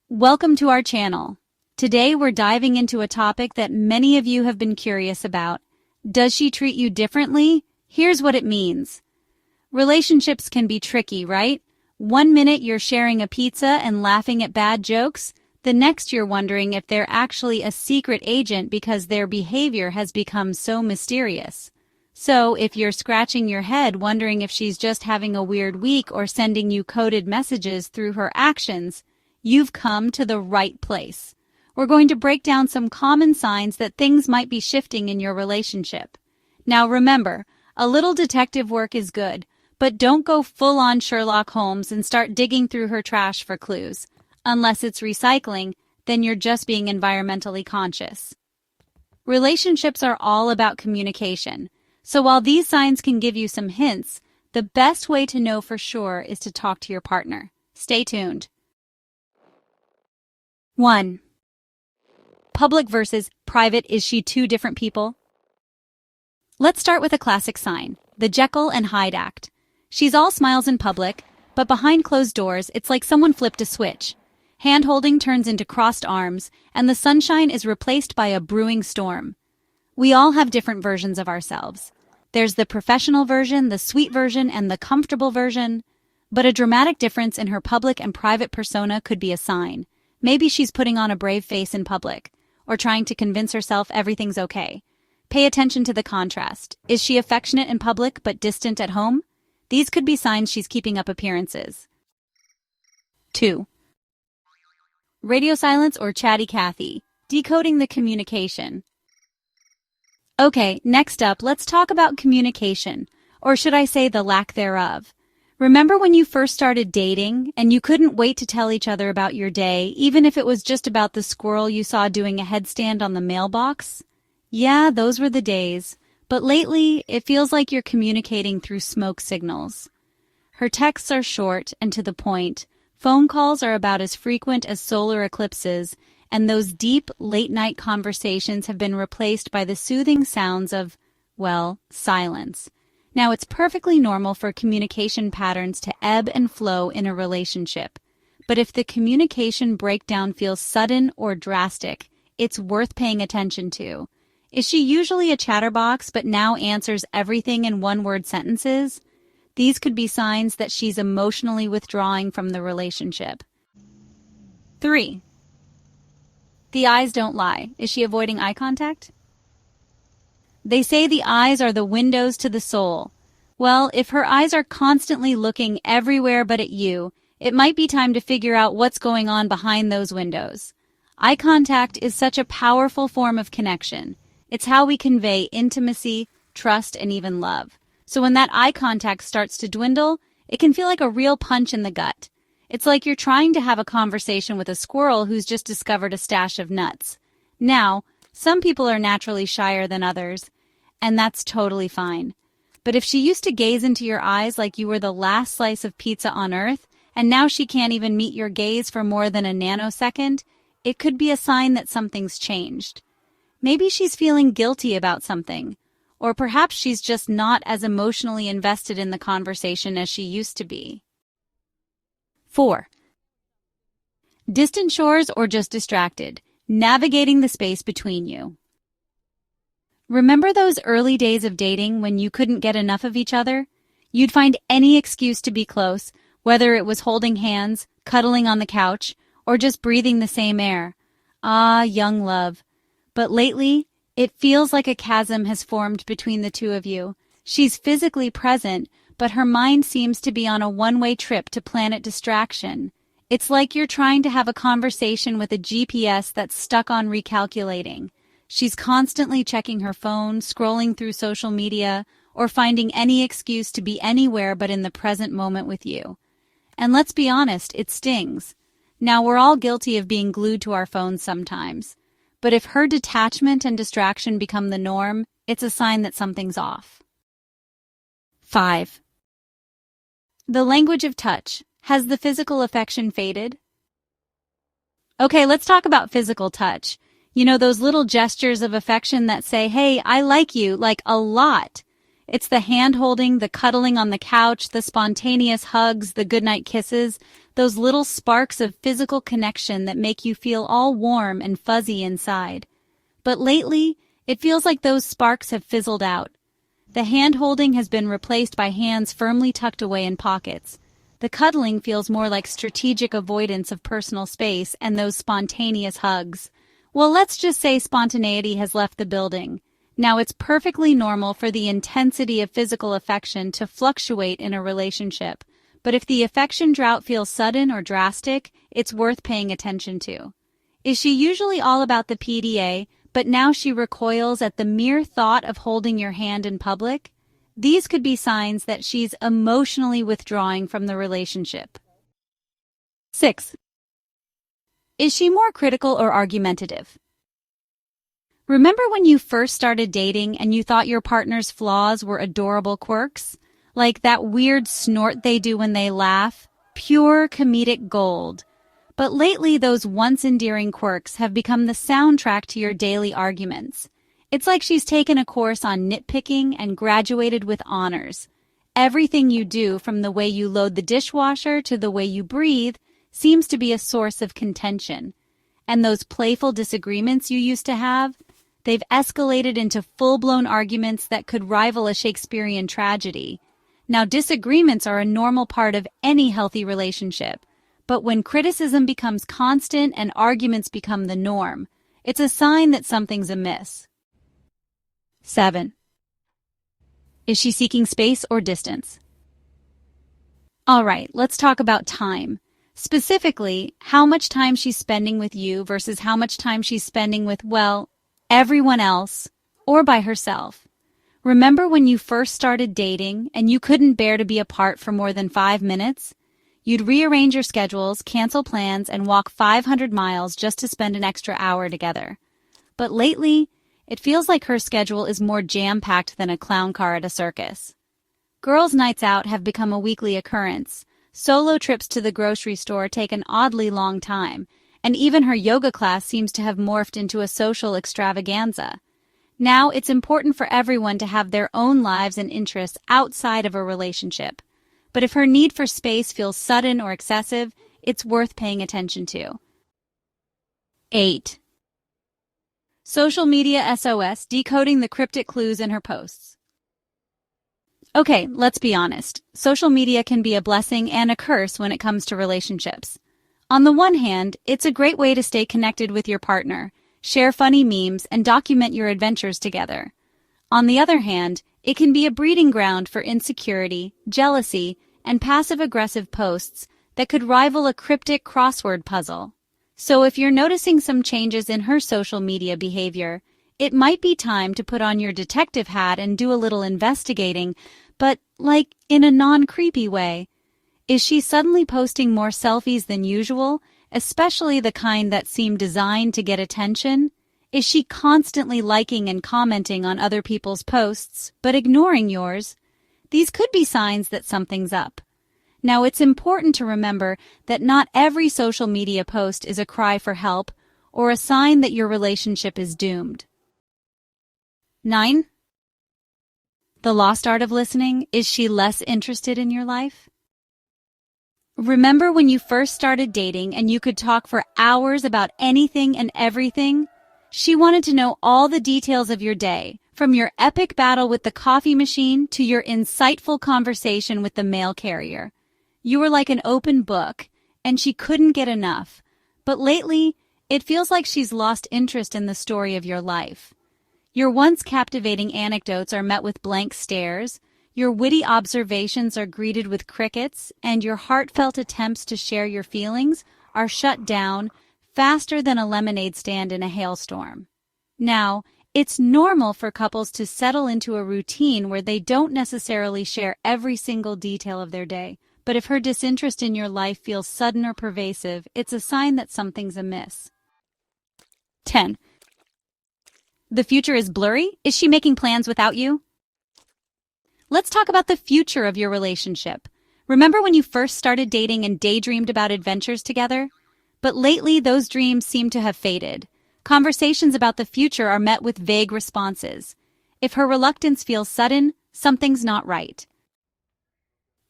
Welcome to our channel. Today we're diving into a topic that many of you have been curious about. Does she treat you differently? Here's what it means. Relationships can be tricky, right? One minute you're sharing a pizza and laughing at bad jokes. The next you're wondering if they're actually a secret agent because their behavior has become so mysterious. So, if you're scratching your head wondering if she's just having a weird week or sending you coded messages through her actions, you've come to the right place. We're going to break down some common signs that things might be shifting in your relationship. Now remember, a little detective work is good, but don't go full-on Sherlock Holmes and start digging through her trash for clues. Unless it's recycling, then you're just being environmentally conscious. Relationships are all about communication. So while these signs can give you some hints, the best way to know for sure is to talk to your partner. Stay tuned. 1. Public versus private. Is she two different people? Let's start with a classic sign, the Jekyll and Hyde act. She's all smiles in public, but behind closed doors, it's like someone flipped a switch. Hand-holding turns into crossed arms, and the sunshine is replaced by a brewing storm. We all have different versions of ourselves. There's the professional version, the sweet version, and the comfortable version. But a dramatic difference in her public and private persona could be a sign. Maybe she's putting on a brave face in public, or trying to convince herself everything's okay. Pay attention to the contrast. Is she affectionate in public but distant at home? These could be signs she's keeping up appearances. 2. Radio silence or chatty Cathy. Decoding the communication. Okay, next up, let's talk about communication, or should I say the lack thereof. Remember when you first started dating and you couldn't wait to tell each other about your day, even if it was just about the squirrel you saw doing a headstand on the mailbox? Yeah, those were the days. But lately, it feels like you're communicating through smoke signals. Her texts are short and to the point. Phone calls are about as frequent as solar eclipses, and those deep, late-night conversations have been replaced by the soothing sounds of, well, silence. Now, it's perfectly normal for communication patterns to ebb and flow in a relationship. But if the communication breakdown feels sudden or drastic, it's worth paying attention to. Is she usually a chatterbox but now answers everything in one-word sentences? These could be signs that she's emotionally withdrawing from the relationship. 3. The eyes don't lie. Is she avoiding eye contact? They say the eyes are the windows to the soul. Well, if her eyes are constantly looking everywhere but at you, it might be time to figure out what's going on behind those windows. Eye contact is such a powerful form of connection. It's how we convey intimacy, trust, and even love. So when that eye contact starts to dwindle, it can feel like a real punch in the gut. It's like you're trying to have a conversation with a squirrel who's just discovered a stash of nuts. Now, some people are naturally shyer than others, and that's totally fine. But if she used to gaze into your eyes like you were the last slice of pizza on earth, and now she can't even meet your gaze for more than a nanosecond, it could be a sign that something's changed. Maybe she's feeling guilty about something, or perhaps she's just not as emotionally invested in the conversation as she used to be. 4. Distant shores or just distracted. Navigating the space between you. Remember those early days of dating when you couldn't get enough of each other? You'd find any excuse to be close, whether it was holding hands, cuddling on the couch, or just breathing the same air. Ah, young love. But lately, it feels like a chasm has formed between the two of you. She's physically present, but her mind seems to be on a one-way trip to planet distraction. It's like you're trying to have a conversation with a GPS that's stuck on recalculating. She's constantly checking her phone, scrolling through social media, or finding any excuse to be anywhere but in the present moment with you. And let's be honest, it stings. Now, we're all guilty of being glued to our phones sometimes. But if her detachment and distraction become the norm, it's a sign that something's off. 5. The language of touch. Has the physical affection faded? Okay, let's talk about physical touch. You know, those little gestures of affection that say, hey, I like you, like a lot. It's the hand-holding, the cuddling on the couch, the spontaneous hugs, the goodnight kisses, those little sparks of physical connection that make you feel all warm and fuzzy inside. But lately, it feels like those sparks have fizzled out. The hand-holding has been replaced by hands firmly tucked away in pockets. The cuddling feels more like strategic avoidance of personal space and those spontaneous hugs. Well, let's just say spontaneity has left the building. Now, it's perfectly normal for the intensity of physical affection to fluctuate in a relationship. But if the affection drought feels sudden or drastic, it's worth paying attention to. Is she usually all about the PDA, but now she recoils at the mere thought of holding your hand in public? These could be signs that she's emotionally withdrawing from the relationship. 6. Is she more critical or argumentative? Remember when you first started dating and you thought your partner's flaws were adorable quirks? Like that weird snort they do when they laugh? Pure comedic gold. But lately, those once endearing quirks have become the soundtrack to your daily arguments. It's like she's taken a course on nitpicking and graduated with honors. Everything you do, from the way you load the dishwasher to the way you breathe, seems to be a source of contention. And those playful disagreements you used to have, they've escalated into full-blown arguments that could rival a Shakespearean tragedy. Now, disagreements are a normal part of any healthy relationship. But when criticism becomes constant and arguments become the norm, it's a sign that something's amiss. 7. Is she seeking space or distance? All right, let's talk about time. Specifically, how much time she's spending with you versus how much time she's spending with, well, everyone else or by herself. Remember when you first started dating and you couldn't bear to be apart for more than 5 minutes? You'd rearrange your schedules, cancel plans, and walk 500 miles just to spend an extra hour together. But lately, it feels like her schedule is more jam-packed than a clown car at a circus. Girls' nights out have become a weekly occurrence. Solo trips to the grocery store take an oddly long time, and even her yoga class seems to have morphed into a social extravaganza. Now, it's important for everyone to have their own lives and interests outside of a relationship. But if her need for space feels sudden or excessive, it's worth paying attention to. 8. Social media SOS, decoding the cryptic clues in her posts. Okay, let's be honest. Social media can be a blessing and a curse when it comes to relationships. On the one hand, it's a great way to stay connected with your partner, share funny memes, and document your adventures together. On the other hand, it can be a breeding ground for insecurity, jealousy, and passive-aggressive posts that could rival a cryptic crossword puzzle. So if you're noticing some changes in her social media behavior, it might be time to put on your detective hat and do a little investigating, but like in a non-creepy way. Is she suddenly posting more selfies than usual, especially the kind that seem designed to get attention? Is she constantly liking and commenting on other people's posts, but ignoring yours? These could be signs that something's up. Now, it's important to remember that not every social media post is a cry for help or a sign that your relationship is doomed. 9. The lost art of listening. Is she less interested in your life? Remember when you first started dating and you could talk for hours about anything and everything? She wanted to know all the details of your day, from your epic battle with the coffee machine to your insightful conversation with the mail carrier. You were like an open book, and she couldn't get enough. But lately, it feels like she's lost interest in the story of your life. Your once captivating anecdotes are met with blank stares, your witty observations are greeted with crickets, and your heartfelt attempts to share your feelings are shut down faster than a lemonade stand in a hailstorm. Now, it's normal for couples to settle into a routine where they don't necessarily share every single detail of their day. But if her disinterest in your life feels sudden or pervasive, it's a sign that something's amiss. 10. The future is blurry? Is she making plans without you? Let's talk about the future of your relationship. Remember when you first started dating and daydreamed about adventures together? But lately, those dreams seem to have faded. Conversations about the future are met with vague responses. If her reluctance feels sudden, something's not right.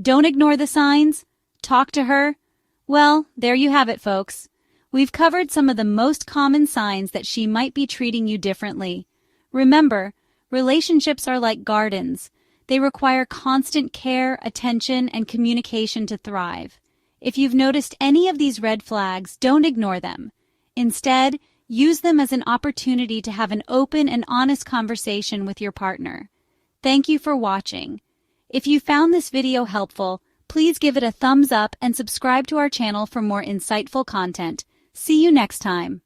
Don't ignore the signs. Talk to her. Well, there you have it, folks. We've covered some of the most common signs that she might be treating you differently. Remember, relationships are like gardens. They require constant care, attention, and communication to thrive. If you've noticed any of these red flags, don't ignore them. Instead, use them as an opportunity to have an open and honest conversation with your partner. Thank you for watching. If you found this video helpful, please give it a thumbs up and subscribe to our channel for more insightful content. See you next time.